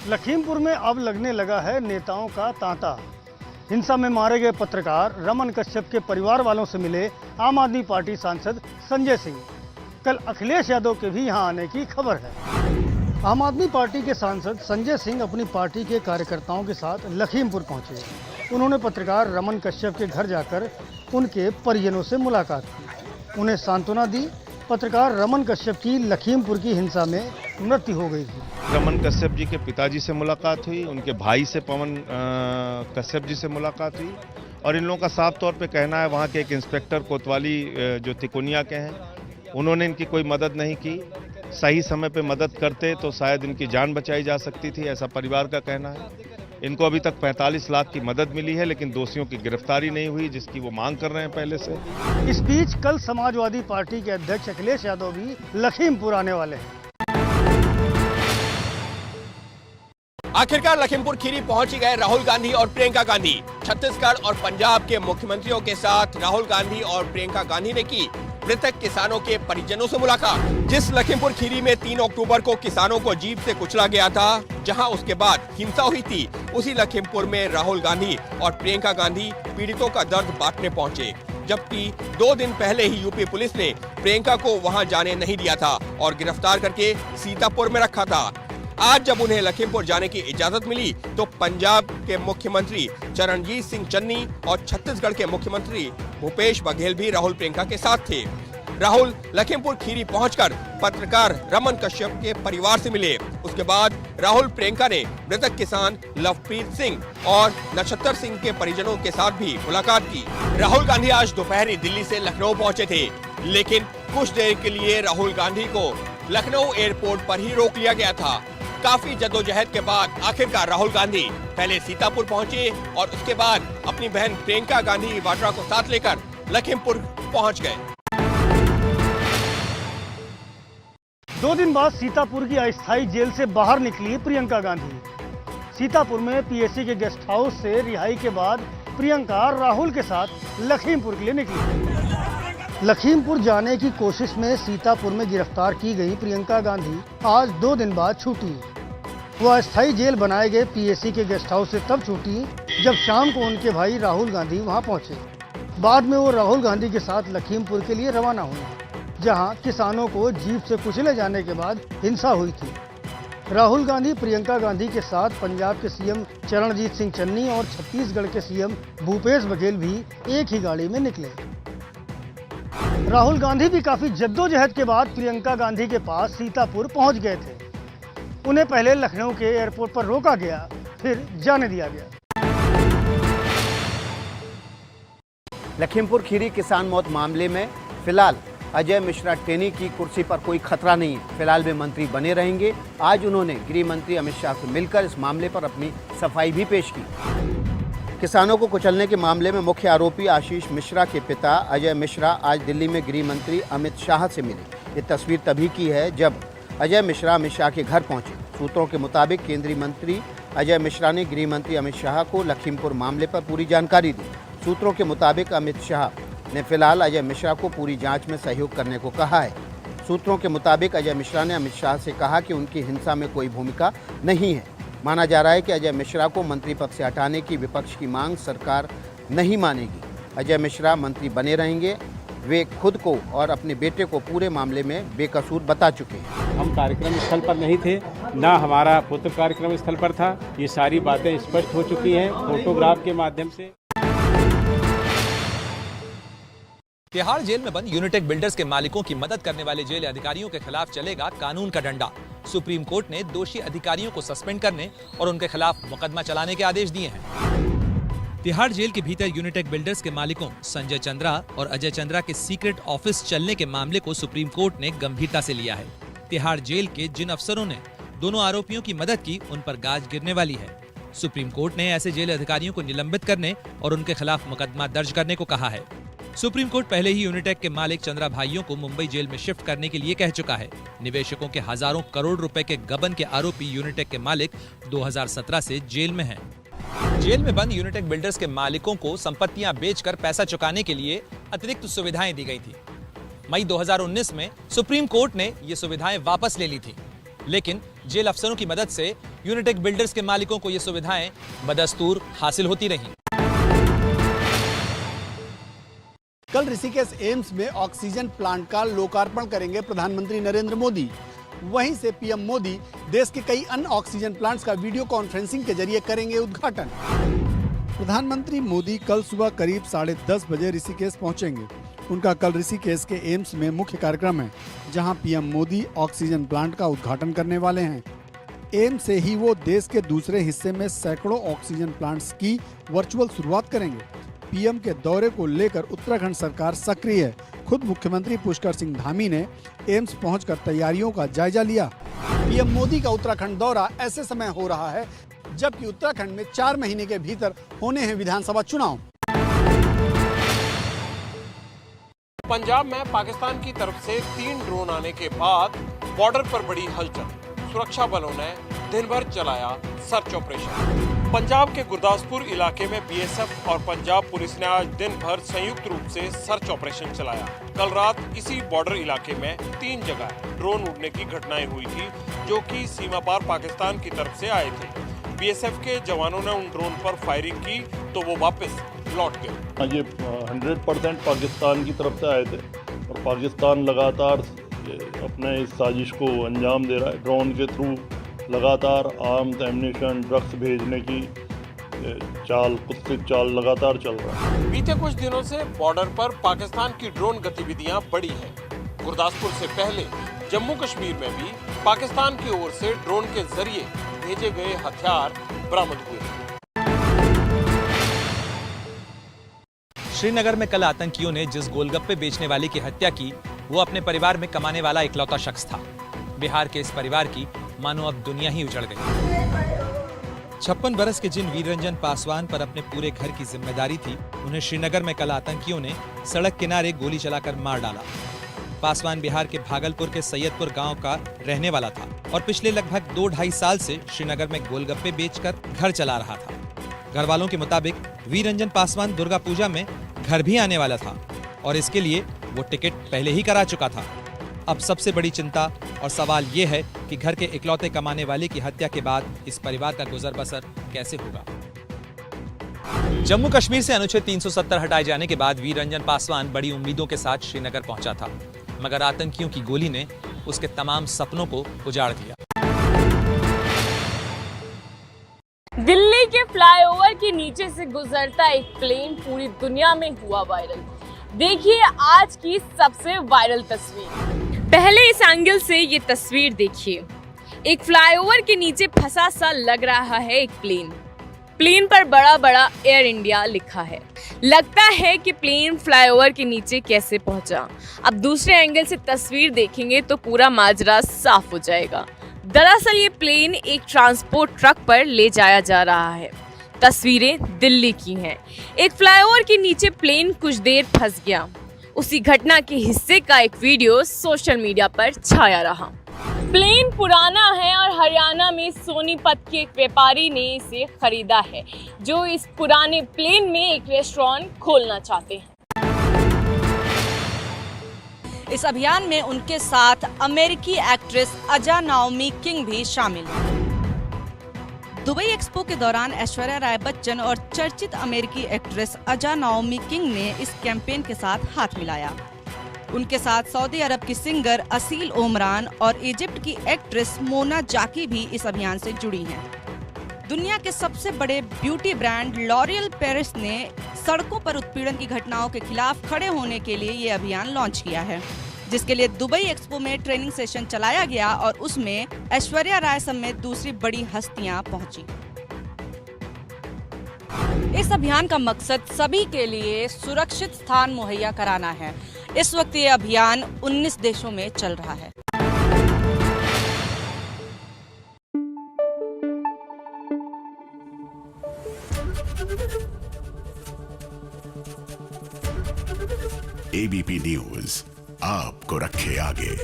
लखीमपुर में अब लगने लगा है नेताओं का तांता। हिंसा में मारे गए पत्रकार रमन कश्यप के परिवार वालों से मिले आम आदमी पार्टी सांसद संजय सिंह। कल अखिलेश यादव के भी यहां आने की खबर है। आम आदमी पार्टी के सांसद संजय सिंह अपनी पार्टी के कार्यकर्ताओं के साथ लखीमपुर पहुंचे। उन्होंने पत्रकार रमन कश्यप के घर जाकर उनके परिजनों से मुलाकात की, उन्हें सांत्वना दी। पत्रकार रमन कश्यप की लखीमपुर की हिंसा में मृत्यु हो गई थी। रमन कश्यप जी के पिताजी से मुलाकात हुई, उनके भाई से पवन कश्यप जी से मुलाकात हुई और इन लोगों का साफ तौर पे कहना है वहाँ के एक इंस्पेक्टर कोतवाली जो तिकोनिया के हैं उन्होंने इनकी कोई मदद नहीं की। सही समय पे मदद करते तो शायद इनकी जान बचाई जा सकती थी, ऐसा परिवार का कहना है। इनको अभी तक 45 लाख की मदद मिली है लेकिन दोषियों की गिरफ्तारी नहीं हुई, जिसकी वो मांग कर रहे हैं पहले से। इस बीच कल समाजवादी पार्टी के अध्यक्ष अखिलेश यादव भी लखीमपुर आने वाले हैं। आखिरकार लखीमपुर खीरी पहुंच गए राहुल गांधी और प्रियंका गांधी। छत्तीसगढ़ और पंजाब के मुख्यमंत्रियों के साथ राहुल गांधी और प्रियंका गांधी ने की मृतक किसानों के परिजनों से मुलाकात। जिस लखीमपुर खीरी में 3 अक्टूबर को किसानों को जीप से कुचला गया था, जहां उसके बाद हिंसा हुई थी, उसी लखीमपुर में राहुल गांधी और प्रियंका गांधी पीड़ितों का दर्द बांटने पहुंचे। जबकि 2 दिन पहले ही यूपी पुलिस ने प्रियंका को वहां जाने नहीं दिया था और गिरफ्तार करके सीतापुर में रखा था। आज जब उन्हें लखीमपुर जाने की इजाजत मिली तो पंजाब के मुख्यमंत्री चरणजीत सिंह चन्नी और छत्तीसगढ़ के मुख्यमंत्री भूपेश बघेल भी राहुल प्रियंका के साथ थे। राहुल लखीमपुर खीरी पहुंचकर पत्रकार रमन कश्यप के परिवार से मिले। उसके बाद राहुल प्रियंका ने मृतक किसान लवप्रीत सिंह और नक्षत्र सिंह के परिजनों के साथ भी मुलाकात की। राहुल गांधी आज दोपहर दिल्ली से लखनऊ पहुंचे थे, लेकिन कुछ देर के लिए राहुल गांधी को लखनऊ एयरपोर्ट पर ही रोक लिया गया था। काफी जद्दोजहद के बाद आखिरकार राहुल गांधी पहले सीतापुर पहुंचे और उसके बाद अपनी बहन प्रियंका गांधी वाड्रा को साथ लेकर लखीमपुर पहुंच गए। 2 दिन बाद सीतापुर की अस्थायी जेल से बाहर निकली प्रियंका गांधी। सीतापुर में पीएससी के गेस्ट हाउस से रिहाई के बाद प्रियंका राहुल के साथ लखीमपुर के लिए निकली। लखीमपुर जाने की कोशिश में सीतापुर में गिरफ्तार की गई प्रियंका गांधी आज 2 दिन बाद छूटी। वह अस्थायी जेल बनाए गए पीएससी के गेस्ट हाउस से तब छूटी जब शाम को उनके भाई राहुल गांधी वहां पहुंचे। बाद में वो राहुल गांधी के साथ लखीमपुर के लिए रवाना हुए, जहां किसानों को जीप से कुचले जाने के बाद हिंसा हुई थी। राहुल गांधी प्रियंका गांधी के साथ पंजाब के सीएम चरणजीत सिंह चन्नी और छत्तीसगढ़ के सीएम भूपेश बघेल भी एक ही गाड़ी में निकले। राहुल गांधी भी काफी जद्दोजहद के बाद प्रियंका गांधी के पास सीतापुर पहुंच गए थे। उन्हें पहले लखनऊ के एयरपोर्ट पर रोका गया, फिर जाने दिया गया। लखीमपुर खीरी किसान मौत मामले में फिलहाल अजय मिश्रा टेनी की कुर्सी पर कोई खतरा नहीं है। फिलहाल वे मंत्री बने रहेंगे। आज उन्होंने गृह मंत्री अमित शाह से मिलकर इस मामले पर अपनी सफाई भी पेश की। किसानों को कुचलने के मामले में मुख्य आरोपी आशीष मिश्रा के पिता अजय मिश्रा आज दिल्ली में गृह मंत्री अमित शाह से मिले। ये तस्वीर तभी की है जब अजय मिश्रा अमित शाह के घर पहुंचे। सूत्रों के मुताबिक केंद्रीय मंत्री अजय मिश्रा ने गृह मंत्री अमित शाह को लखीमपुर मामले पर पूरी जानकारी दी। सूत्रों के मुताबिक अमित शाह ने फिलहाल अजय मिश्रा को पूरी जांच में सहयोग करने को कहा है। सूत्रों के मुताबिक अजय मिश्रा ने अमित शाह से कहा कि उनकी हिंसा में कोई भूमिका नहीं है। माना जा रहा है कि अजय मिश्रा को मंत्री पद से हटाने की विपक्ष की मांग सरकार नहीं मानेगी। अजय मिश्रा मंत्री बने रहेंगे। वे खुद को और अपने बेटे को पूरे मामले में बेकसूर बता चुके हैं। हम कार्यक्रम स्थल पर नहीं थे, ना हमारा पुत्र कार्यक्रम स्थल पर था। ये सारी बातें स्पष्ट हो चुकी हैं फोटोग्राफ के माध्यम से। तिहाड़ जेल में बंद यूनिटेक बिल्डर्स के मालिकों की मदद करने वाले जेल अधिकारियों के खिलाफ चलेगा कानून का डंडा। सुप्रीम कोर्ट ने दोषी अधिकारियों को सस्पेंड करने और उनके खिलाफ मुकदमा चलाने के आदेश दिए हैं। तिहाड़ जेल के भीतर यूनिटेक बिल्डर्स के मालिकों संजय चंद्रा और अजय चंद्रा के सीक्रेट ऑफिस चलने के मामले को सुप्रीम कोर्ट ने गंभीरता से लिया है। तिहाड़ जेल के जिन अफसरों ने दोनों आरोपियों की मदद की, उन पर गाज गिरने वाली है। सुप्रीम कोर्ट ने ऐसे जेल अधिकारियों को निलंबित करने और उनके खिलाफ मुकदमा दर्ज करने को कहा है। सुप्रीम कोर्ट पहले ही यूनिटेक के मालिक चंद्रा भाइयों को मुंबई जेल में शिफ्ट करने के लिए कह चुका है। निवेशकों के हजारों करोड़ रुपए के गबन के आरोपी यूनिटेक के मालिक 2017 से जेल में हैं। जेल में बंद यूनिटेक बिल्डर्स के मालिकों को संपत्तियां बेचकर पैसा चुकाने के लिए अतिरिक्त सुविधाएं दी गई थी। मई 2019 में सुप्रीम कोर्ट ने ये सुविधाएं वापस ले ली थी, लेकिन जेल अफसरों की मदद से यूनिटेक बिल्डर्स के मालिकों को ये सुविधाएं बदस्तूर हासिल होती रहीं। कल ऋषिकेश एम्स में ऑक्सीजन प्लांट का लोकार्पण करेंगे प्रधानमंत्री नरेंद्र मोदी। वहीं से पीएम मोदी देश के कई अन्य ऑक्सीजन प्लांट्स का वीडियो कॉन्फ्रेंसिंग के जरिए करेंगे उद्घाटन। प्रधानमंत्री मोदी कल सुबह करीब 10:30 बजे ऋषिकेश पहुंचेंगे। उनका कल ऋषिकेश के एम्स में मुख्य कार्यक्रम है, जहां पीएम मोदी ऑक्सीजन प्लांट का उद्घाटन करने वाले हैं। एम्स से ही वो देश के दूसरे हिस्से में सैकड़ों ऑक्सीजन प्लांट्स की वर्चुअल शुरुआत करेंगे। पीएम के दौरे को लेकर उत्तराखंड सरकार सक्रिय है। खुद मुख्यमंत्री पुष्कर सिंह धामी ने एम्स पहुंचकर तैयारियों का जायजा लिया। पीएम मोदी का उत्तराखंड दौरा ऐसे समय हो रहा है जबकि उत्तराखंड में 4 महीने के भीतर होने हैं विधानसभा चुनाव। पंजाब में पाकिस्तान की तरफ से 3 ड्रोन आने के बाद बॉर्डर पर बड़ी हलचल। सुरक्षा बलों ने दिन भर चलाया सर्च ऑपरेशन। पंजाब के गुरदासपुर इलाके में बीएसएफ और पंजाब पुलिस ने आज दिन भर संयुक्त रूप से सर्च ऑपरेशन चलाया। कल रात इसी बॉर्डर इलाके में 3 जगह ड्रोन उड़ने की घटनाएं हुई थी, जो कि सीमा पार पाकिस्तान की तरफ से आए थे। बीएसएफ के जवानों ने उन ड्रोन पर फायरिंग की तो वो वापस लौट गए। ये 100% पाकिस्तान की तरफ से आए थे और पाकिस्तान लगातार अपने इस साजिश को अंजाम दे रहा है। ड्रोन के थ्रू लगातार आर्म्स, एम्यूनिशन, ड्रग्स भेजने की कुत्सित चाल लगातार चल रहा है। बीते कुछ दिनों से बॉर्डर पर पाकिस्तान की ड्रोन गतिविधियां बढ़ी हैं। गुरदासपुर से पहले जम्मू कश्मीर में भी पाकिस्तान की ओर से ड्रोन के जरिए भेजे गए हथियार बरामद हुए। श्रीनगर में कल आतंकियों ने जिस गोलगप्पे बेचने वाले की हत्या की, वो अपने परिवार में कमाने वाला इकलौता शख्स था। बिहार के इस परिवार की मानो अब दुनिया ही उजड़ गई। 56 बरस के जिन वीररंजन पासवान पर अपने पूरे घर की जिम्मेदारी थी, उन्हें श्रीनगर में कल आतंकियों ने सड़क किनारे गोली चलाकर मार डाला। पासवान बिहार के भागलपुर के सैयदपुर गांव का रहने वाला था और पिछले लगभग 2-2.5 साल से श्रीनगर में गोलगप्पे बेचकर घर चला रहा था। घर वालों के मुताबिक वीररंजन पासवान दुर्गा पूजा में घर भी आने वाला था और इसके लिए वो टिकट पहले ही करा चुका था। अब सबसे बड़ी चिंता और सवाल ये है कि घर के इकलौते कमाने वाले की हत्या के बाद इस परिवार का गुजर बसर कैसे होगा। जम्मू कश्मीर से अनुच्छेद 370 हटाए जाने के बाद वीररंजन पासवान बड़ी उम्मीदों के साथ श्रीनगर पहुंचा था, मगर आतंकियों की गोली ने उसके तमाम सपनों को उजाड़ दिया। दिल्ली के फ्लाईओवर के नीचे से गुजरता एक प्लेन पूरी दुनिया में हुआ वायरल। देखिए आज की सबसे वायरल तस्वीर। पहले इस एंगल से ये तस्वीर देखिए। एक फ्लाईओवर के नीचे फंसा सा लग रहा है एक प्लेन। प्लेन पर बड़ा बड़ा एयर इंडिया लिखा है। लगता है कि प्लेन फ्लाईओवर के नीचे कैसे पहुंचा। अब दूसरे एंगल से तस्वीर देखेंगे तो पूरा माजरा साफ हो जाएगा। दरअसल ये प्लेन एक ट्रांसपोर्ट ट्रक पर ले जाया जा रहा है। तस्वीरें दिल्ली की हैं। एक फ्लाईओवर के नीचे प्लेन कुछ देर फंस गया। उसी घटना के हिस्से का एक वीडियो सोशल मीडिया पर छाया रहा। प्लेन पुराना है और हरियाणा में सोनीपत के एक व्यापारी ने इसे खरीदा है, जो इस पुराने प्लेन में एक रेस्टोरेंट खोलना चाहते हैं। इस अभियान में उनके साथ अमेरिकी एक्ट्रेस अजा नाओमी किंग भी शामिल है। दुबई एक्सपो के दौरान ऐश्वर्या राय बच्चन और चर्चित अमेरिकी एक्ट्रेस अजा नाओमी किंग ने इस कैंपेन के साथ हाथ मिलाया। उनके साथ सऊदी अरब की सिंगर असील ओमरान और इजिप्ट की एक्ट्रेस मोना जाकी भी इस अभियान से जुड़ी हैं। दुनिया के सबसे बड़े ब्यूटी ब्रांड लॉरियल पेरिस ने सड़कों पर उत्पीड़न की घटनाओं के खिलाफ खड़े होने के लिए ये अभियान लॉन्च किया है, जिसके लिए दुबई एक्सपो में ट्रेनिंग सेशन चलाया गया और उसमें ऐश्वर्या राय समेत दूसरी बड़ी हस्तियां पहुंची। इस अभियान का मकसद सभी के लिए सुरक्षित स्थान मुहैया कराना है। इस वक्त ये अभियान 19 देशों में चल रहा है। एबीपी न्यूज आपको रखे आगे।